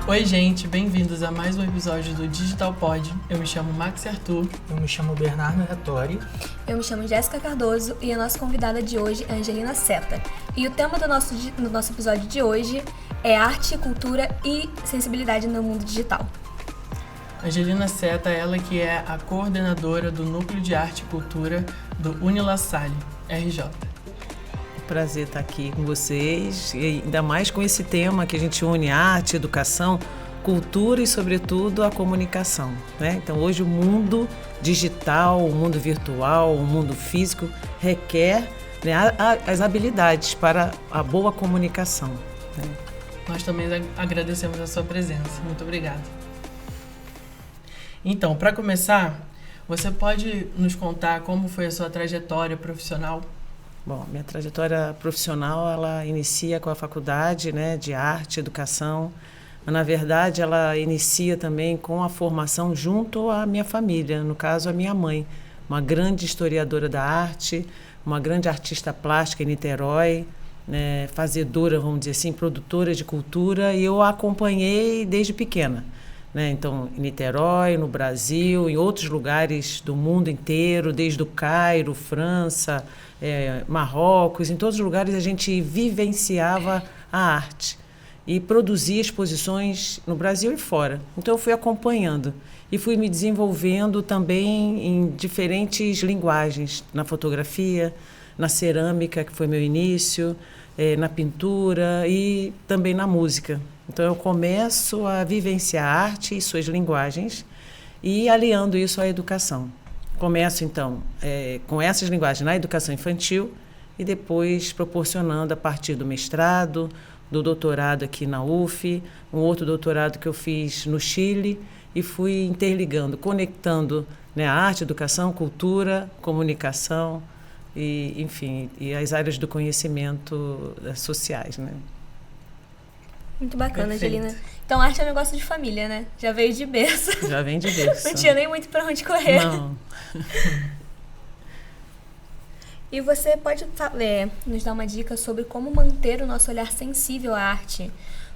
Oi, gente, bem-vindos a mais um episódio do Digital Pod. Eu me chamo Max Arthur. Eu me chamo Bernardo Retori. Eu me chamo Jéssica Cardoso e a nossa convidada de hoje é Angelina Seta. E o tema do nosso episódio de hoje é arte, cultura e sensibilidade no mundo digital. Angelina Seta, ela que é a coordenadora do Núcleo de Arte e Cultura do UniLaSalle, RJ. Prazer estar aqui com vocês, e ainda mais com esse tema que a gente une arte, educação, cultura e, sobretudo, a comunicação, né? Então, hoje o mundo digital, o mundo virtual, o mundo físico requer, né, as habilidades para a boa comunicação, né? Nós também agradecemos a sua presença. Muito obrigada. Então, para começar, você pode nos contar como foi a sua trajetória profissional? Bom, minha trajetória profissional, ela inicia com a faculdade, né, de arte e educação, mas, na verdade, ela inicia também com a formação junto à minha família, no caso, a minha mãe, uma grande historiadora da arte, uma grande artista plástica em Niterói, né, fazedora, vamos dizer assim, produtora de cultura, e eu a acompanhei desde pequena, né? Então, em Niterói, no Brasil, em outros lugares do mundo inteiro, desde o Cairo, França, Marrocos, em todos os lugares a gente vivenciava a arte e produzia exposições no Brasil e fora. Então eu fui acompanhando e fui me desenvolvendo também em diferentes linguagens, na fotografia, na cerâmica, que foi meu início, na pintura e também na música. Então eu começo a vivenciar a arte e suas linguagens e aliando isso à educação. Começo, então, com essas linguagens na educação infantil e depois proporcionando a partir do mestrado, do doutorado aqui na UF, um outro doutorado que eu fiz no Chile e fui interligando, conectando, né, a arte, educação, cultura, comunicação e, enfim, e as áreas do conhecimento sociais, né? Muito bacana, Perfeito. Angelina. Então, arte é um negócio de família, né? Já veio de berço. Já vem de berço. Não tinha nem muito para onde correr. Não. E você pode nos dar uma dica sobre como manter o nosso olhar sensível à arte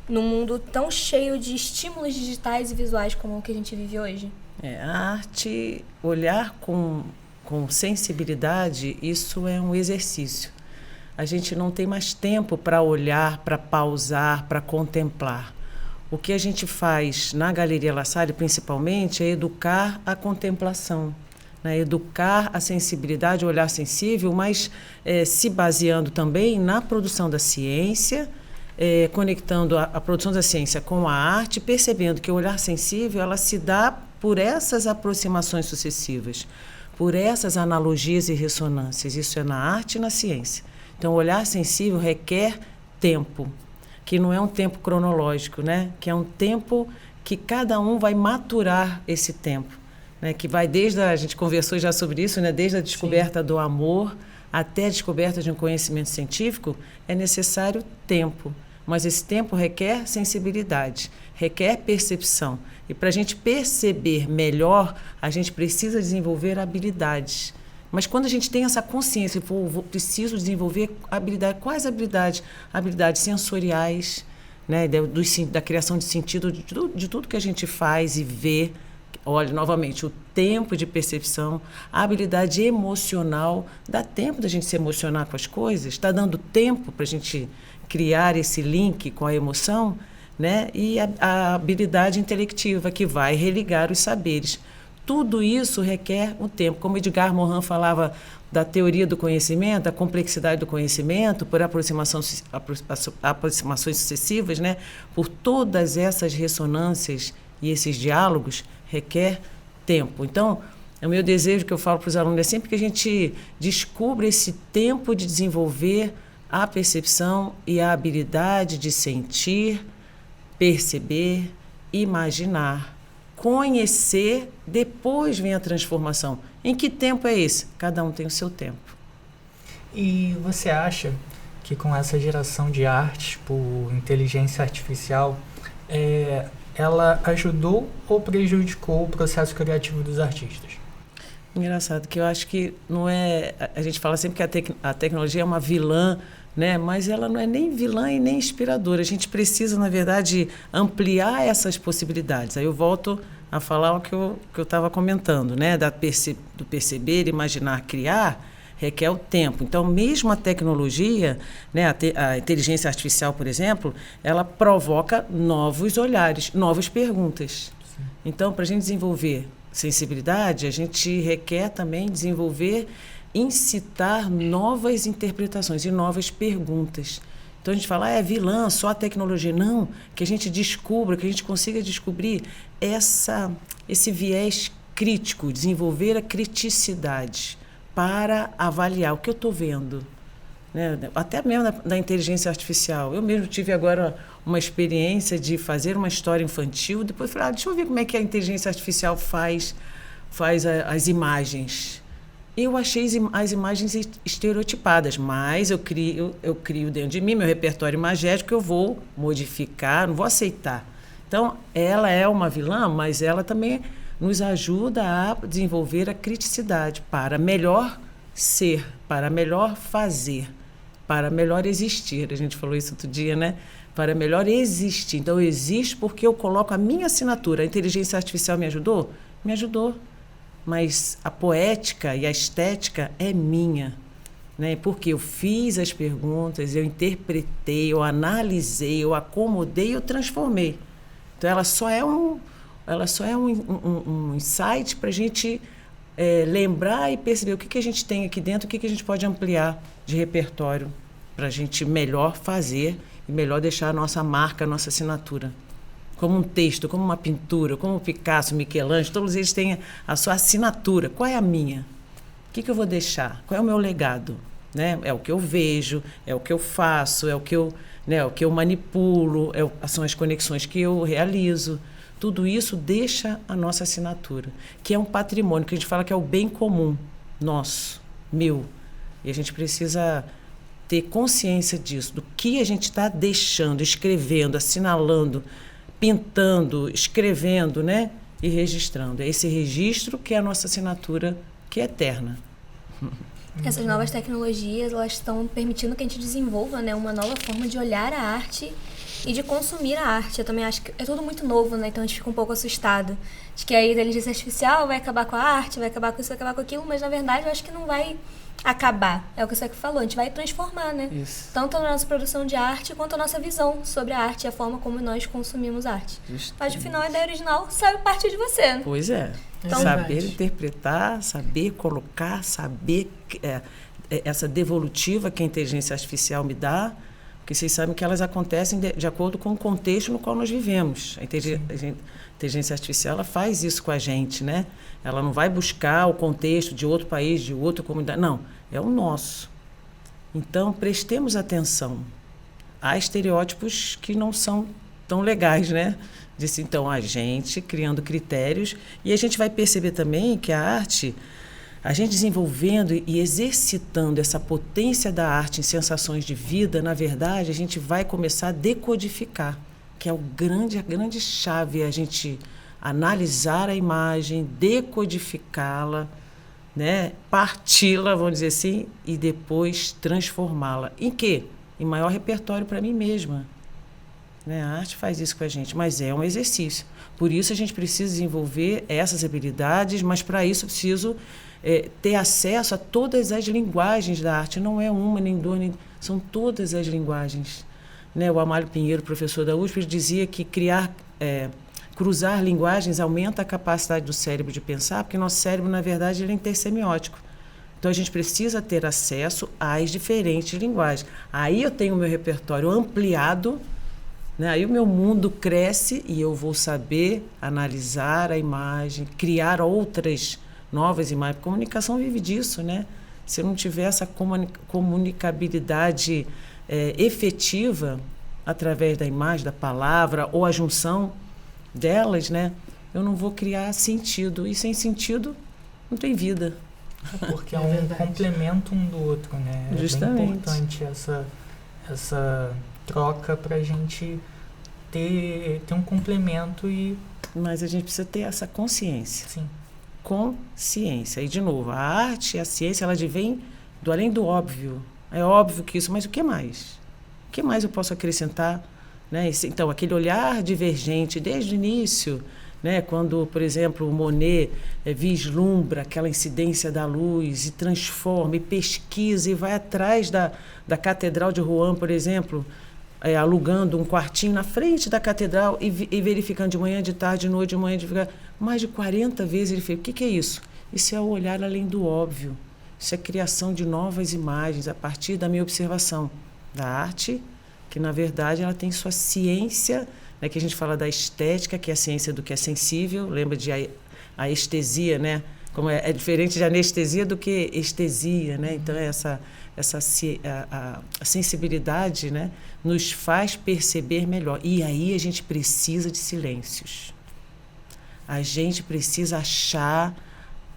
num mundo tão cheio de estímulos digitais e visuais como o que a gente vive hoje? A arte, olhar com sensibilidade, isso é um exercício. A gente não tem mais tempo para olhar, para pausar, para contemplar. O que a gente faz na Galeria LaSalle, principalmente, é educar a contemplação, né? Educar a sensibilidade, o olhar sensível, mas se baseando também na produção da ciência, conectando a produção da ciência com a arte, percebendo que o olhar sensível ela se dá por essas aproximações sucessivas, por essas analogias e ressonâncias. Isso é na arte e na ciência. Então, o olhar sensível requer tempo, que não é um tempo cronológico, né? Que é um tempo que cada um vai maturar esse tempo, né? Que vai a gente conversou já sobre isso, né? Desde a descoberta Sim. do amor até a descoberta de um conhecimento científico, é necessário tempo, mas esse tempo requer sensibilidade, requer percepção. E para a gente perceber melhor, a gente precisa desenvolver habilidades. Mas quando a gente tem essa consciência, preciso desenvolver habilidade, quais habilidades? Habilidades sensoriais, né, da criação de sentido de tudo que a gente faz e vê. Olha, novamente, o tempo de percepção, a habilidade emocional. Dá tempo da gente se emocionar com as coisas? Está dando tempo para a gente criar esse link com a emoção, né? E a habilidade intelectiva, que vai religar os saberes. Tudo isso requer um tempo. Como Edgar Morin falava da teoria do conhecimento, a complexidade do conhecimento, por aproximações sucessivas, né? Por todas essas ressonâncias e esses diálogos, requer tempo. Então, o meu desejo que eu falo para os alunos é sempre que a gente descubra esse tempo de desenvolver a percepção e a habilidade de sentir, perceber, imaginar, conhecer, depois vem a transformação. Em que tempo é esse? Cada um tem o seu tempo. E você acha que com essa geração de artes por inteligência artificial, ela ajudou ou prejudicou o processo criativo dos artistas? Engraçado, que eu acho que não é... A gente fala sempre que a tecnologia é uma vilã né? Mas ela não é nem vilã e nem inspiradora. A gente precisa, na verdade, ampliar essas possibilidades. Aí eu volto a falar o que eu estava comentando, né? Do perceber, imaginar, criar, requer o tempo. Então, mesmo a tecnologia, né? A inteligência artificial, por exemplo, ela provoca novos olhares, novas perguntas. Sim. Então, para a gente desenvolver sensibilidade, a gente requer também desenvolver, incitar novas interpretações e novas perguntas. Então a gente fala, é vilã, só a tecnologia. Não, que a gente descubra, que a gente consiga descobrir esse viés crítico, desenvolver a criticidade para avaliar o que eu estou vendo. Né? Até mesmo da inteligência artificial. Eu mesmo tive agora uma experiência de fazer uma história infantil, depois falei, deixa eu ver como é que a inteligência artificial faz as imagens. Eu achei as imagens estereotipadas, mas eu crio dentro de mim meu repertório imagético que eu vou modificar, não vou aceitar. Então, ela é uma vilã, mas ela também nos ajuda a desenvolver a criticidade para melhor ser, para melhor fazer, para melhor existir. A gente falou isso outro dia, né? Para melhor existir. Então, eu existo porque eu coloco a minha assinatura. A inteligência artificial me ajudou? Me ajudou. Mas a poética e a estética é minha, né? Porque eu fiz as perguntas, eu interpretei, eu analisei, eu acomodei, eu transformei. Então ela só é um insight para a gente lembrar e perceber o que a gente tem aqui dentro, o que a gente pode ampliar de repertório para a gente melhor fazer e melhor deixar a nossa marca, a nossa assinatura. Como um texto, como uma pintura, como Picasso, Michelangelo, todos eles têm a sua assinatura. Qual é a minha? O que eu vou deixar? Qual é o meu legado? Né? É o que eu vejo, é o que eu faço, é o que eu manipulo, são as conexões que eu realizo. Tudo isso deixa a nossa assinatura, que é um patrimônio, que a gente fala que é o bem comum, nosso, meu. E a gente precisa ter consciência disso, do que a gente está deixando, escrevendo, assinalando, pintando, escrevendo, né? E registrando. É esse registro que é a nossa assinatura, que é eterna. Essas novas tecnologias, elas estão permitindo que a gente desenvolva, né, uma nova forma de olhar a arte e de consumir a arte. Eu também acho que é tudo muito novo, né? Então a gente fica um pouco assustado de que a inteligência artificial vai acabar com a arte, vai acabar com isso, vai acabar com aquilo, mas na verdade eu acho que não vai acabar. É o que você falou, a gente vai transformar, né? Isso. Tanto a nossa produção de arte quanto a nossa visão sobre a arte e a forma como nós consumimos arte. Justamente. Mas no final a ideia original sai partir de você, né? Pois é. Então, saber interpretar, saber colocar, saber essa devolutiva que a inteligência artificial me dá, porque vocês sabem que elas acontecem de acordo com o contexto no qual nós vivemos. A inteligência artificial ela faz isso com a gente, né? Ela não vai buscar o contexto de outro país, de outra comunidade. Não, é o nosso. Então, prestemos atenção. Há estereótipos que não são tão legais, né? Disse, então, a gente criando critérios. E a gente vai perceber também que a arte, a gente desenvolvendo e exercitando essa potência da arte em sensações de vida, na verdade, a gente vai começar a decodificar, que é a grande chave, a gente analisar a imagem, decodificá-la, né? Parti-la, vamos dizer assim, e depois transformá-la. Em quê? Em maior repertório para mim mesma. Né? A arte faz isso com a gente, mas é um exercício. Por isso a gente precisa desenvolver essas habilidades, mas para isso eu preciso ter acesso a todas as linguagens da arte. Não é uma, nem duas, são todas as linguagens. Né? O Amálio Pinheiro, professor da USP, dizia que cruzar linguagens aumenta a capacidade do cérebro de pensar, porque nosso cérebro, na verdade, ele é intersemiótico. Então, a gente precisa ter acesso às diferentes linguagens. Aí eu tenho o meu repertório ampliado, né? Aí o meu mundo cresce e eu vou saber analisar a imagem, criar outras novas imagens. A comunicação vive disso, né? Se eu não tiver essa comunicabilidade efetiva através da imagem, da palavra ou a junção delas, né? Eu não vou criar sentido. E sem sentido, não tem vida. Porque é um complemento um do outro, né? Justamente. É bem importante essa troca para a gente ter um complemento e... Mas a gente precisa ter essa consciência. Sim. Consciência. E, de novo, a arte e a ciência, ela vem do além do óbvio. É óbvio que isso, mas o que mais? O que mais eu posso acrescentar? Né? Então, aquele olhar divergente desde o início, né? Quando, por exemplo, o Monet vislumbra aquela incidência da luz e transforma, e pesquisa, e vai atrás da Catedral de Rouen, por exemplo, alugando um quartinho na frente da catedral e verificando de manhã, de tarde, de noite, de manhã, de ficar mais de 40 vezes. Ele fez, o que é isso? Isso é o olhar além do óbvio. Isso é criação de novas imagens a partir da minha observação da arte, que, na verdade, ela tem sua ciência, né, que a gente fala da estética, que é a ciência do que é sensível. Lembra de a estesia, né? Como é diferente de anestesia do que estesia, né? Então, a sensibilidade, né, nos faz perceber melhor. E aí a gente precisa de silêncios. A gente precisa achar,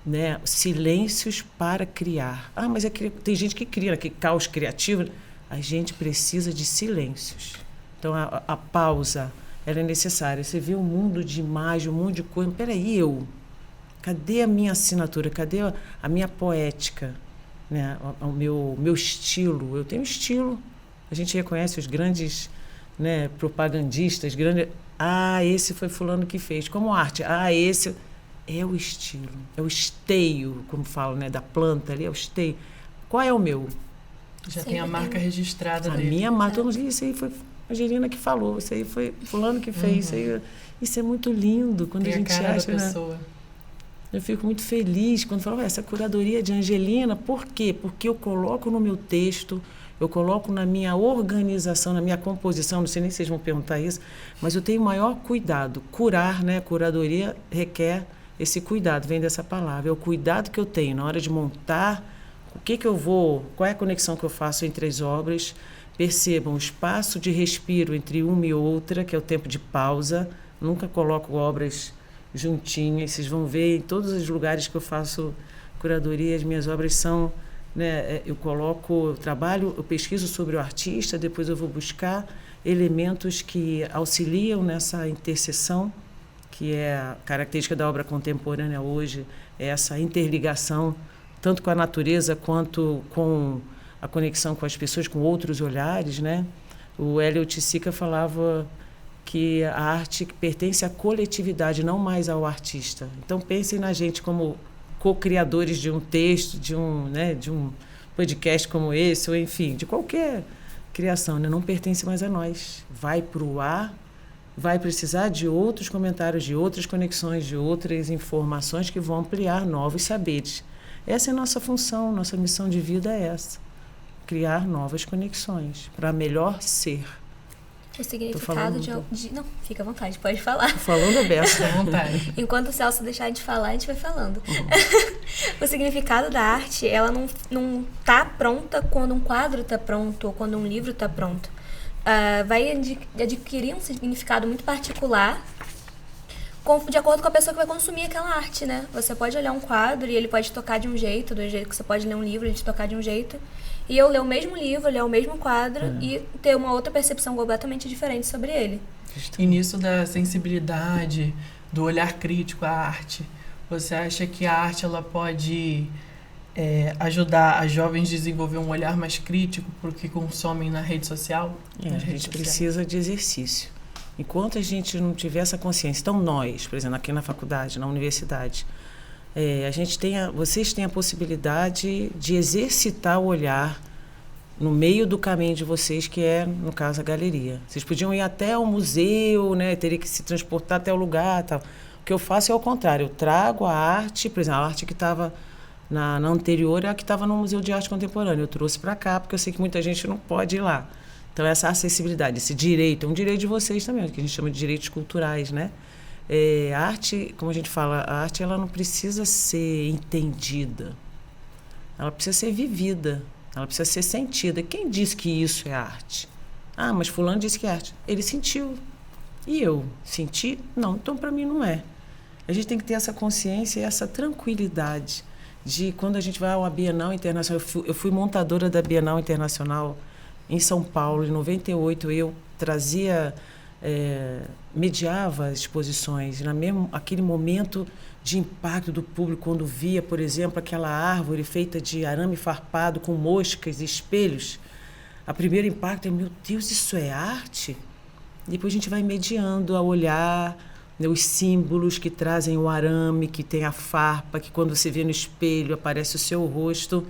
né, silêncios para criar. Mas tem gente que cria, que caos criativo. A gente precisa de silêncios. Então, a pausa, ela é necessária. Você vê um mundo de imagem, um mundo de coisa. Peraí, cadê a minha assinatura? Cadê a minha poética? Né? O meu estilo. Eu tenho estilo. A gente reconhece os grandes, né, propagandistas. Esse foi fulano que fez. Como arte. Esse é o estilo. É o esteio, como falo, né, da planta ali. É o esteio. Qual é o meu? Já tem a marca registrada dele. A minha marca. Isso aí foi a Angelina que falou. Isso aí foi fulano que fez. Isso é muito lindo. Quando tem a gente cara acha, da pessoa. Né? Eu fico muito feliz quando falo, essa curadoria de Angelina, por quê? Porque eu coloco no meu texto, eu coloco na minha organização, na minha composição, não sei nem se vocês vão perguntar isso, mas eu tenho maior cuidado. Curar, né? Curadoria requer esse cuidado, vem dessa palavra. É o cuidado que eu tenho na hora de montar, qual é a conexão que eu faço entre as obras. Percebam o espaço de respiro entre uma e outra, que é o tempo de pausa. Nunca coloco obras juntinhas. Vocês vão ver em todos os lugares que eu faço curadoria, as minhas obras são, né, eu pesquiso sobre o artista, depois eu vou buscar elementos que auxiliam nessa interseção, que é a característica da obra contemporânea hoje, é essa interligação, tanto com a natureza quanto com a conexão com as pessoas, com outros olhares, né? O Eliot Sica falava que a arte pertence à coletividade, não mais ao artista. Então, pensem na gente como co-criadores de um texto, de um podcast como esse, ou enfim, de qualquer criação, né? Não pertence mais a nós. Vai para o ar, vai precisar de outros comentários, de outras conexões, de outras informações que vão ampliar novos saberes. Essa é a nossa função, nossa missão de vida é essa. Criar novas conexões para melhor ser. O significado Não, fica à vontade, pode falar. Tô falando aberto. À vontade. Enquanto o Celso deixar de falar, a gente vai falando. O significado da arte, ela não tá pronta quando um quadro tá pronto ou quando um livro tá pronto. Vai adquirir um significado muito particular de acordo com a pessoa que vai consumir aquela arte, né? Você pode olhar um quadro e ele pode tocar de um jeito, do jeito que você pode ler um livro, ele te tocar de um jeito. E eu ler o mesmo livro, ler o mesmo quadro e ter uma outra percepção completamente diferente sobre ele. E nisso da sensibilidade, do olhar crítico à arte, você acha que a arte ela pode ajudar as jovens a desenvolver um olhar mais crítico para o que consomem na rede social? A gente precisa de exercício. Enquanto a gente não tiver essa consciência, então nós, por exemplo, aqui na faculdade, na universidade, vocês têm a possibilidade de exercitar o olhar no meio do caminho de vocês, que é, no caso, a galeria. Vocês podiam ir até o museu, né? Teria que se transportar até o lugar. Tal. O que eu faço é o contrário. Eu trago a arte, por exemplo, a arte que estava na anterior é a que estava no Museu de Arte Contemporânea. Eu trouxe para cá, porque eu sei que muita gente não pode ir lá. Então, essa acessibilidade, esse direito, é um direito de vocês também, que a gente chama de direitos culturais, né? A arte, como a gente fala, a arte ela não precisa ser entendida, ela precisa ser vivida, ela precisa ser sentida. Quem diz que isso é arte? Mas fulano disse que é arte. Ele sentiu. E eu senti? Não, então para mim não é. A gente tem que ter essa consciência e essa tranquilidade de quando a gente vai a uma Bienal Internacional. Eu fui montadora da Bienal Internacional em São Paulo, em 98, eu trazia, mediava as exposições, aquele momento de impacto do público quando via, por exemplo, aquela árvore feita de arame farpado com moscas e espelhos. O primeiro impacto é, meu Deus, isso é arte? Depois a gente vai mediando a olhar, né, os símbolos que trazem o arame, que tem a farpa, que quando você vê no espelho aparece o seu rosto,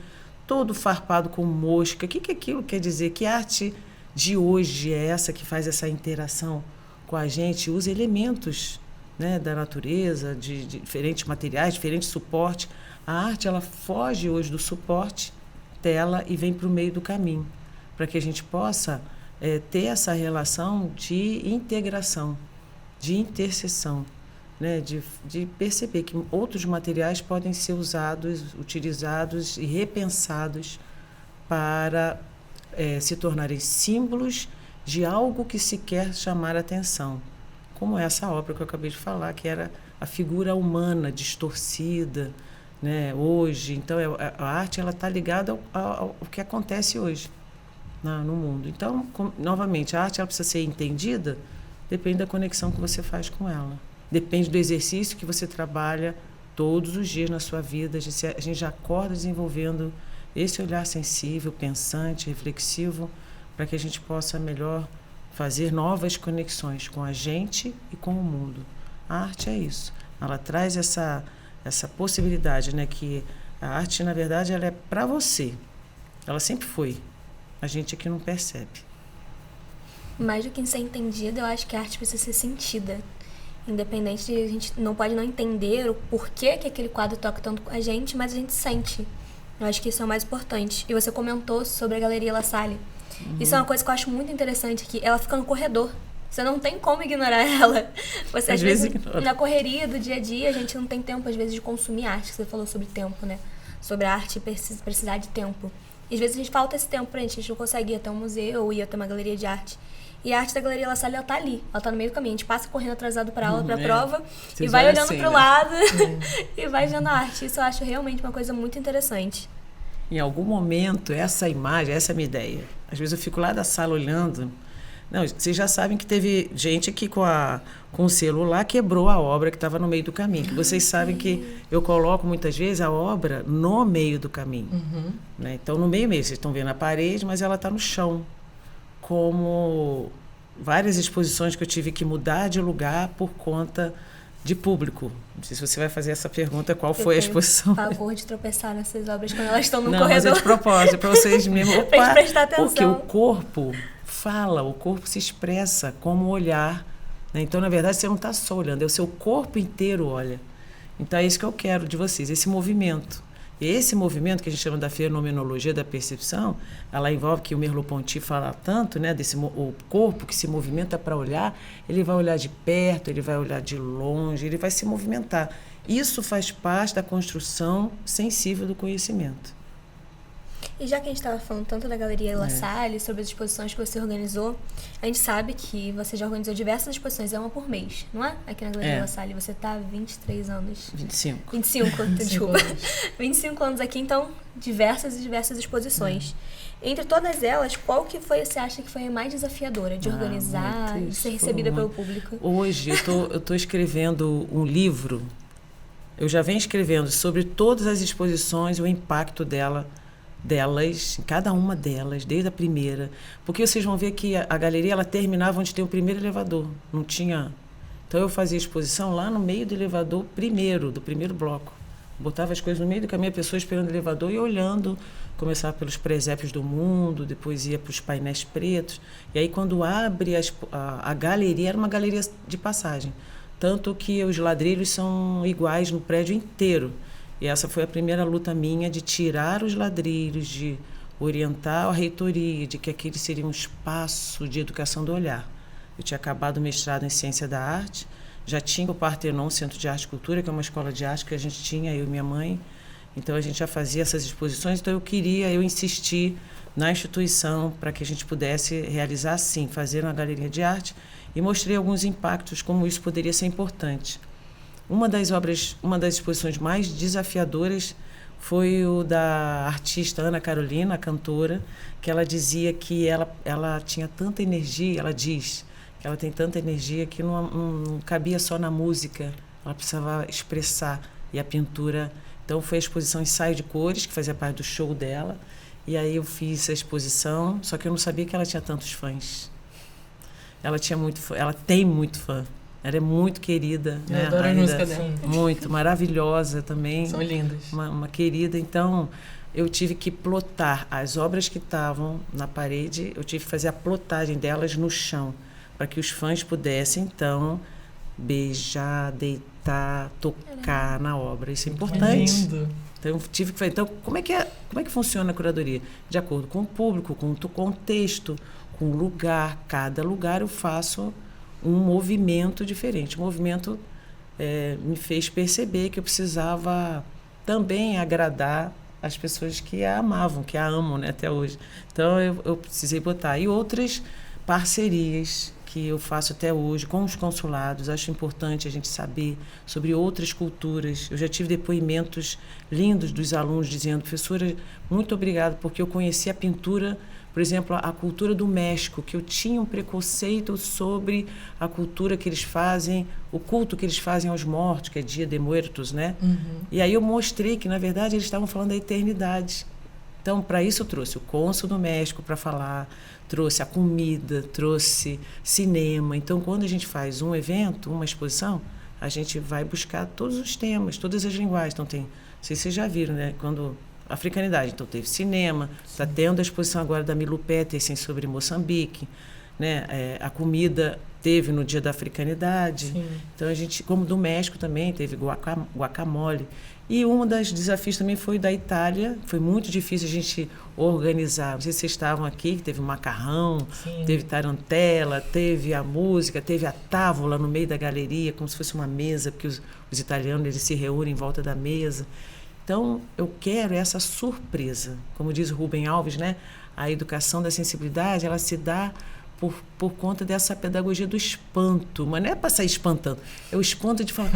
todo farpado com mosca. O que aquilo quer dizer? Que arte de hoje é essa que faz essa interação com a gente? Usa elementos, né, da natureza, de diferentes materiais, diferentes suportes. A arte, ela foge hoje do suporte dela e vem para o meio do caminho, para que a gente possa ter essa relação de integração, de interseção, né? De perceber que outros materiais podem ser usados, utilizados e repensados para se tornarem símbolos de algo que se quer chamar a atenção, como essa obra que eu acabei de falar, que era a figura humana distorcida, né? Hoje. Então, a arte está ligada ao que acontece hoje no mundo. Então, novamente, a arte ela precisa ser entendida, depende da conexão que você faz com ela. Depende do exercício que você trabalha todos os dias na sua vida. A gente já acorda desenvolvendo esse olhar sensível, pensante, reflexivo, para que a gente possa melhor fazer novas conexões com a gente e com o mundo. A arte é isso. Ela traz essa possibilidade, né, que a arte, na verdade, ela é para você. Ela sempre foi. A gente aqui não percebe. Mais do que ser entendida, eu acho que a arte precisa ser sentida. Independente de a gente não pode não entender o porquê que aquele quadro toca tanto com a gente, mas a gente sente. Eu acho que isso é o mais importante. E você comentou sobre a Galeria La Salle. Isso é uma coisa que eu acho muito interessante, que ela fica no corredor. Você não tem como ignorar ela. Você, às vezes, na correria do dia a dia, a gente não tem tempo, às vezes, de consumir arte. Você falou sobre tempo, né? Sobre a arte precisar de tempo. E às vezes a gente falta esse tempo pra gente. A gente não consegue ir até um museu ou ir até uma galeria de arte. E a arte da Galeria La Salle, ela tá ali. Ela tá no meio do caminho. A gente passa correndo atrasado pra aula, pra prova. E vai olhando assim, pro lado. E vai vendo a arte. Isso eu acho realmente uma coisa muito interessante. Em algum momento, essa imagem, essa é a minha ideia. Às vezes eu fico lá da sala olhando. Não, vocês já sabem que teve gente aqui com o celular quebrou a obra que estava no meio do caminho. Que vocês sabem que eu coloco muitas vezes a obra no meio do caminho. Né? Então, no meio mesmo, vocês estão vendo a parede, mas ela está no chão. Como várias exposições que eu tive que mudar de lugar por conta de público. Não sei se você vai fazer essa pergunta, qual foi a exposição. Eu tenho pavor de tropeçar nessas obras quando elas estão no corredor. Não, mas é de propósito, para vocês mesmo. Para prestar atenção. Porque o corpo fala, o corpo se expressa como olhar. Né? Então, na verdade, você não está só olhando, é o seu corpo inteiro olha. Então, é isso que eu quero de vocês, esse movimento. E esse movimento que a gente chama da fenomenologia da percepção, ela envolve, que o Merleau-Ponty fala tanto, né, o corpo que se movimenta para olhar, ele vai olhar de perto, ele vai olhar de longe, ele vai se movimentar. Isso faz parte da construção sensível do conhecimento. E já que a gente estava falando tanto da Galeria La Salle, sobre as exposições que você organizou, a gente sabe que você já organizou diversas exposições, uma por mês, não é? Aqui na Galeria La Salle, você está há 23 anos. 25. 25, desculpa. 25 anos aqui, então, diversas exposições. Entre todas elas, qual que você acha que foi a mais desafiadora de organizar, de ser recebida pelo público? Hoje, eu tô escrevendo um livro, eu já venho escrevendo sobre todas as exposições e o impacto delas, cada uma delas, desde a primeira. Porque vocês vão ver que a galeria ela terminava onde tem o primeiro elevador. Não tinha. Então eu fazia exposição lá no meio do elevador do primeiro bloco. Botava as coisas no meio do caminho, a pessoa esperando o elevador e olhando. Começava pelos presépios do mundo, depois ia para os painéis pretos. E aí quando abre a galeria, era uma galeria de passagem. Tanto que os ladrilhos são iguais no prédio inteiro. E essa foi a primeira luta minha, de tirar os ladrilhos, de orientar a reitoria, de que aquele seria um espaço de educação do olhar. Eu tinha acabado o mestrado em Ciência da Arte, já tinha o Partenon, Centro de Arte e Cultura, que é uma escola de arte que a gente tinha, eu e minha mãe. Então, a gente já fazia essas exposições, então eu insisti na instituição para que a gente pudesse realizar, sim, fazer uma galeria de arte, e mostrei alguns impactos, como isso poderia ser importante. Uma das exposições mais desafiadoras foi o da artista Ana Carolina, a cantora, que ela dizia que ela tinha tanta energia, ela diz que ela tem tanta energia que não cabia só na música ela precisava expressar. E a pintura... Então, foi a exposição Ensaio de Cores, que fazia parte do show dela. E aí eu fiz a exposição, só que eu não sabia que ela tinha tantos fãs. Ela tem muito fã. Ela é muito querida. Eu né? adoro a música dela. Muito, maravilhosa também. São lindas. Uma querida. Então, eu tive que plotar as obras que estavam na parede, eu tive que fazer a plotagem delas no chão, para que os fãs pudessem, então, beijar, deitar, tocar na obra. Isso é importante. Lindo. Então, eu tive que fazer. Então, como é que funciona a curadoria? De acordo com o público, com o contexto, com o lugar. Cada lugar eu faço um movimento diferente. O movimento me fez perceber que eu precisava também agradar as pessoas que a amavam, que a amam, né, até hoje. Então, eu precisei botar. E outras parcerias que eu faço até hoje com os consulados. Acho importante a gente saber sobre outras culturas. Eu já tive depoimentos lindos dos alunos dizendo: professora, muito obrigada, porque eu conheci a pintura, por exemplo, a cultura do México, que eu tinha um preconceito sobre a cultura que eles fazem, o culto que eles fazem aos mortos, que é Dia de Muertos, né? Uhum. E aí eu mostrei que, na verdade, eles estavam falando da eternidade. Então, para isso eu trouxe o cônsul do México para falar, trouxe a comida, trouxe cinema. Então, quando a gente faz um evento, uma exposição, a gente vai buscar todos os temas, todas as linguagens. Então, não sei se vocês já viram, né? Quando africanidade, então teve cinema, está tendo a exposição agora da Milu Petersen sobre Moçambique, né? A comida teve no Dia da Africanidade. Sim. Então, a gente, como do México também, teve guacamole. E um dos desafios também foi da Itália. Foi muito difícil a gente organizar. Não sei se vocês estavam aqui, que teve macarrão, Sim. teve tarantela, teve a música, teve a távola no meio da galeria, como se fosse uma mesa, porque os italianos eles se reúnem em volta da mesa. Então, eu quero essa surpresa. Como diz o Rubem Alves, né? A educação da sensibilidade, ela se dá por conta dessa pedagogia do espanto. Mas não é para sair espantando, é o espanto de falar: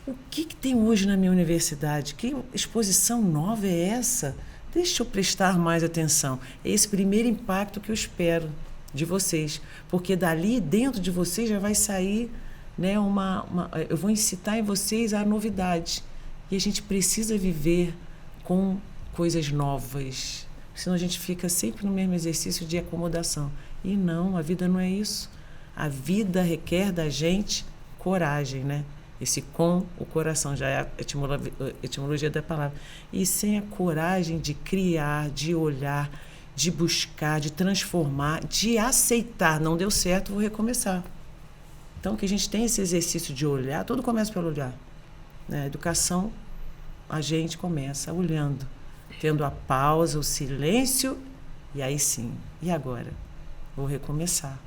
o que tem hoje na minha universidade? Que exposição nova é essa? Deixa eu prestar mais atenção. É esse primeiro impacto que eu espero de vocês. Porque dali, dentro de vocês, já vai sair, né, eu vou incitar em vocês a novidade. E a gente precisa viver com coisas novas. Senão a gente fica sempre no mesmo exercício de acomodação. E não, a vida não é isso. A vida requer da gente coragem, né? Esse com o coração, já é a etimologia da palavra. E sem a coragem de criar, de olhar, de buscar, de transformar, de aceitar. Não deu certo, vou recomeçar. Então, que a gente tem esse exercício de olhar, tudo começa pelo olhar. A educação, a gente começa olhando, tendo a pausa, o silêncio, e aí sim, e agora? Vou recomeçar.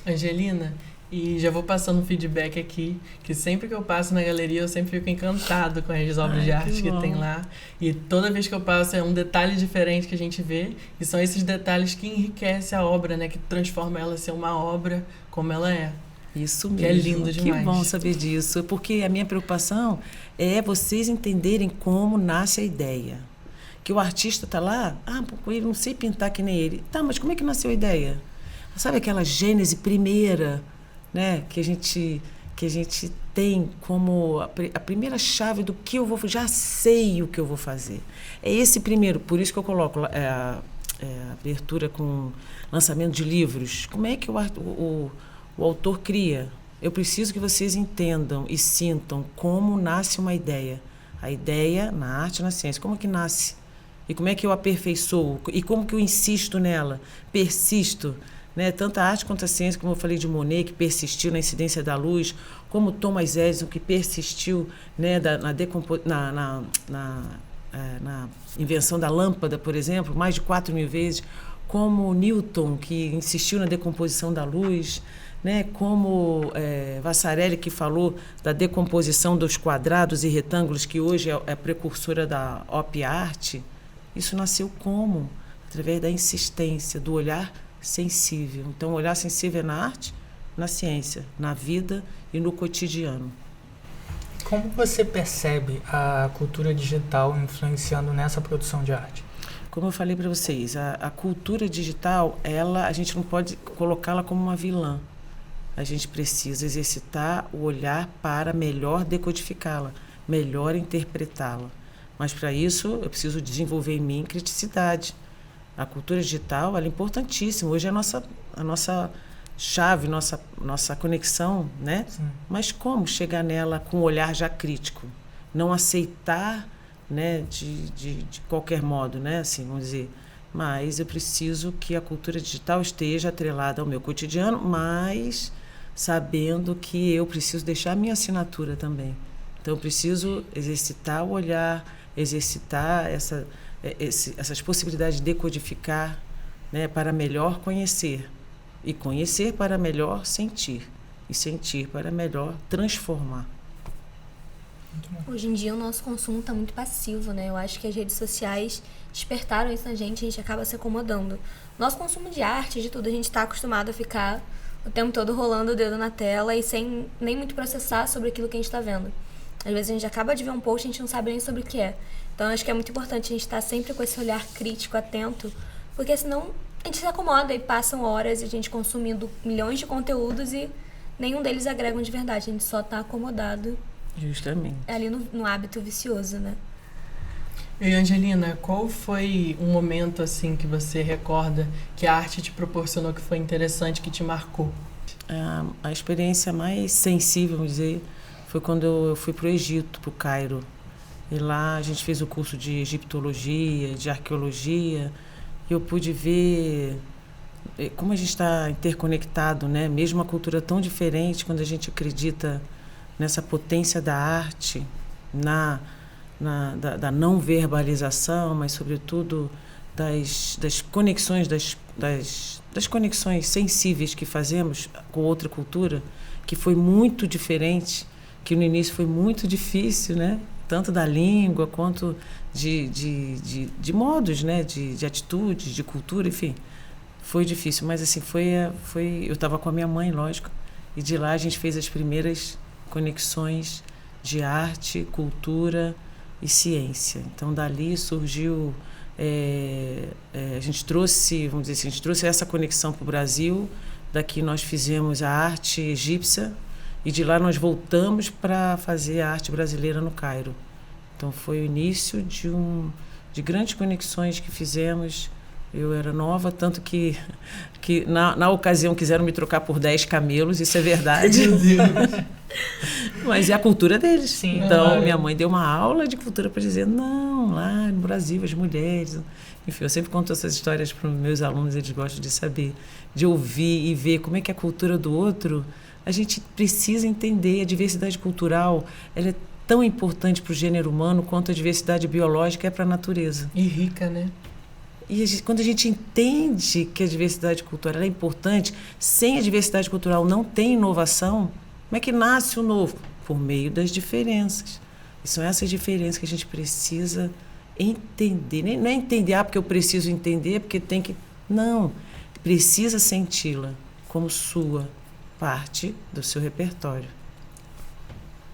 Angelina, e já vou passando um feedback aqui, que sempre que eu passo na galeria eu sempre fico encantado com as obras de arte que tem lá. E toda vez que eu passo é um detalhe diferente que a gente vê, e são esses detalhes que enriquecem a obra, né? Que transforma ela a ser uma obra como ela é. Isso mesmo. Que é lindo demais. Que bom saber disso, porque a minha preocupação é vocês entenderem como nasce a ideia. Que o artista está lá, eu não sei pintar que nem ele. Tá, mas como é que nasceu a ideia? Sabe aquela gênese primeira, né, que a gente tem como a primeira chave do que eu vou fazer? Já sei o que eu vou fazer. É esse primeiro, por isso que eu coloco a abertura com lançamento de livros. Como é que o autor cria? Eu preciso que vocês entendam e sintam como nasce uma ideia. A ideia na arte e na ciência. Como que nasce? E como é que eu aperfeiçoo? E como que eu insisto nela? Persisto. Né? Tanto a arte quanto a ciência, como eu falei de Monet, que persistiu na incidência da luz, como Thomas Edison, que persistiu, né, na invenção da lâmpada, por exemplo, mais de 4.000 vezes, como Newton, que insistiu na decomposição da luz, né, como Vasarely, que falou da decomposição dos quadrados e retângulos, que hoje é a precursora da op art. Isso nasceu como? Através da insistência, do olhar sensível. Então, o olhar sensível é na arte, na ciência, na vida e no cotidiano. Como você percebe a cultura digital influenciando nessa produção de arte? Como eu falei para vocês, a cultura digital, a gente não pode colocá-la como uma vilã. a gente precisa exercitar o olhar para melhor decodificá-la, melhor interpretá-la. Mas para isso eu preciso desenvolver em mim criticidade. A cultura digital, ela é importantíssima. Hoje é a nossa chave, nossa conexão, né? Sim. Mas como chegar nela com um olhar já crítico? Não aceitar, né, de qualquer modo, né? Assim, vamos dizer. Mas eu preciso que a cultura digital esteja atrelada ao meu cotidiano, mas sabendo que eu preciso deixar a minha assinatura também. Então, eu preciso exercitar o olhar, exercitar essas possibilidades de decodificar, né, para melhor conhecer. E conhecer para melhor sentir. E sentir para melhor transformar. Hoje em dia o nosso consumo está muito passivo, né? Eu acho que as redes sociais despertaram isso na gente, a gente acaba se acomodando. Nosso consumo de arte, de tudo, a gente está acostumado a ficar o tempo todo rolando o dedo na tela e sem nem muito processar sobre aquilo que a gente está vendo. Às vezes a gente acaba de ver um post e a gente não sabe nem sobre o que é. Então acho que é muito importante a gente estar sempre com esse olhar crítico, atento, porque senão a gente se acomoda e passam horas e a gente consumindo milhões de conteúdos e nenhum deles agregam de verdade, a gente só está acomodado. Justamente. Ali no hábito vicioso, né? E Angelina, qual foi um momento assim que você recorda que a arte te proporcionou, que foi interessante, que te marcou? A experiência mais sensível, vamos dizer, foi quando eu fui para o Egito, para o Cairo. E lá a gente fez o curso de egiptologia, de arqueologia, e eu pude ver como a gente está interconectado, né? Mesmo uma cultura tão diferente, quando a gente acredita nessa potência da arte, da não verbalização, mas sobretudo das conexões, das conexões sensíveis que fazemos com outra cultura, que foi muito diferente, que no início foi muito difícil, né? Tanto da língua quanto de modos, né? De atitudes, de cultura, enfim. Foi difícil, mas assim, eu estava com a minha mãe, lógico, e de lá a gente fez as primeiras conexões de arte, cultura e ciência. Então, dali surgiu, a gente trouxe, vamos dizer assim, a gente trouxe essa conexão para o Brasil, daqui nós fizemos a arte egípcia e de lá nós voltamos para fazer a arte brasileira no Cairo. Então, foi o início de grandes conexões que fizemos. Eu era nova, tanto que na ocasião quiseram me trocar por 10 camelos, isso é verdade. Meu Deus. Mas é a cultura deles. Sim. Então, minha mãe deu uma aula de cultura para dizer, não, lá no Brasil, as mulheres... Enfim, eu sempre conto essas histórias para os meus alunos, eles gostam de saber, de ouvir e ver como é que a cultura do outro... A gente precisa entender a diversidade cultural, ela é tão importante para o gênero humano quanto a diversidade biológica é para a natureza. E rica, né? E quando a gente entende que a diversidade cultural é importante, sem a diversidade cultural não tem inovação, como é que nasce o novo? Por meio das diferenças. E são essas diferenças que a gente precisa entender. Não é entender, porque eu preciso entender, porque tem que... Não, precisa senti-la como sua parte do seu repertório.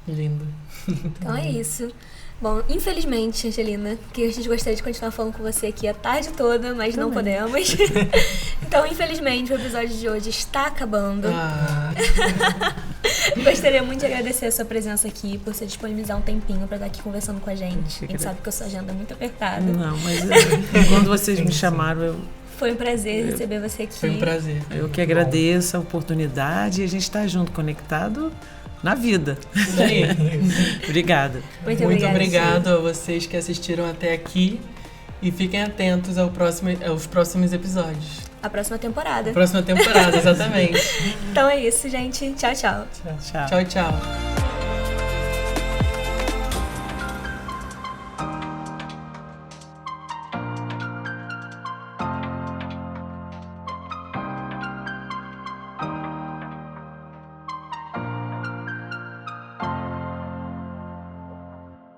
Lindo. Então é isso. Bom, infelizmente, Angelina, que a gente gostaria de continuar falando com você aqui a tarde toda, mas não podemos. Então, infelizmente, o episódio de hoje está acabando. Gostaria muito de agradecer a sua presença aqui, por você disponibilizar um tempinho para estar aqui conversando com a gente. A gente sabe que a sua agenda é muito apertada. Não, mas quando vocês me chamaram, foi um prazer receber você aqui. Foi um prazer. Eu que agradeço a oportunidade e a gente está junto, conectado na vida. Isso aí. Obrigada. Muito obrigado a vocês que assistiram até aqui e fiquem atentos aos próximos episódios. A próxima temporada. Próxima temporada, exatamente. Então é isso, gente. Tchau, tchau. Tchau, tchau.